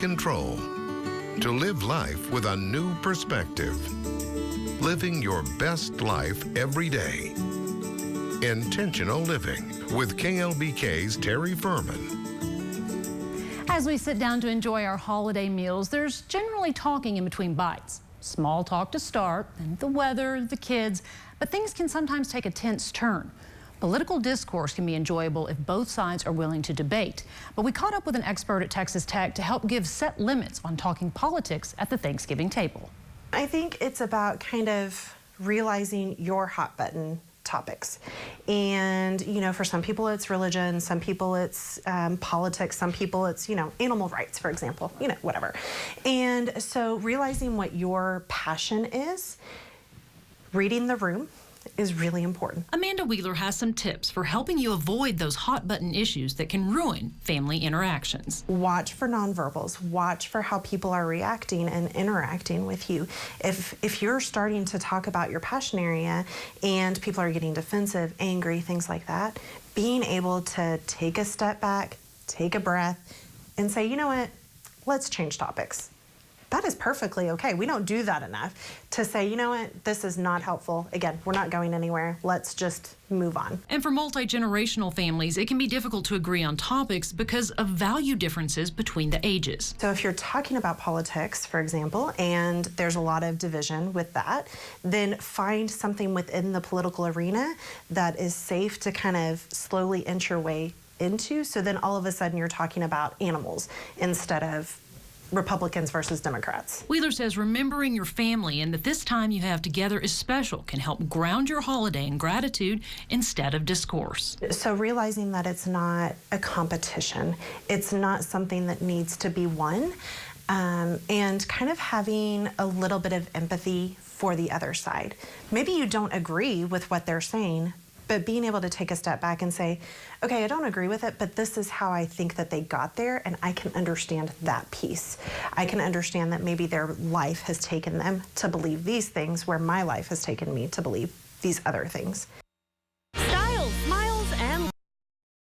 control. To live life with a new perspective. Living your best life every day. Intentional living with KLBK's Terri Furman. As we sit down to enjoy our holiday meals, there's generally talking in between bites. Small talk to start, and the weather, the kids, but things can sometimes take a tense turn. Political discourse can be enjoyable if both sides are willing to debate. But we caught up with an expert at Texas Tech to help give set limits on talking politics at the Thanksgiving table. I think it's about kind of realizing your hot button topics. And, for some people it's religion, some people it's politics, some people it's, animal rights, for example, whatever. And so realizing what your passion is, reading the room, is really important. Amanda Wheeler has some tips for helping you avoid those hot button issues that can ruin family interactions. Watch for nonverbals. Watch for how people are reacting and interacting with you. If you're starting to talk about your passion area and people are getting defensive, angry, things like that, being able to take a step back, take a breath, and say, you know what, let's change topics. That is perfectly okay. We don't do that enough to say, you know what, this is not helpful. Again, we're not going anywhere. Let's just move on. And for multi-generational families, it can be difficult to agree on topics because of value differences between the ages. So if you're talking about politics, for example, and there's a lot of division with that, then find something within the political arena that is safe to kind of slowly inch your way into. So then all of a sudden you're talking about animals instead of Republicans versus Democrats. Wheeler says remembering your family and that this time you have together is special can help ground your holiday in gratitude instead of discourse. So realizing that it's not a competition, it's not something that needs to be won, and kind of having a little bit of empathy for the other side. Maybe you don't agree with what they're saying, but being able to take a step back and say, okay, I don't agree with it, but this is how I think that they got there, and I can understand that piece. I can understand that maybe their life has taken them to believe these things where my life has taken me to believe these other things.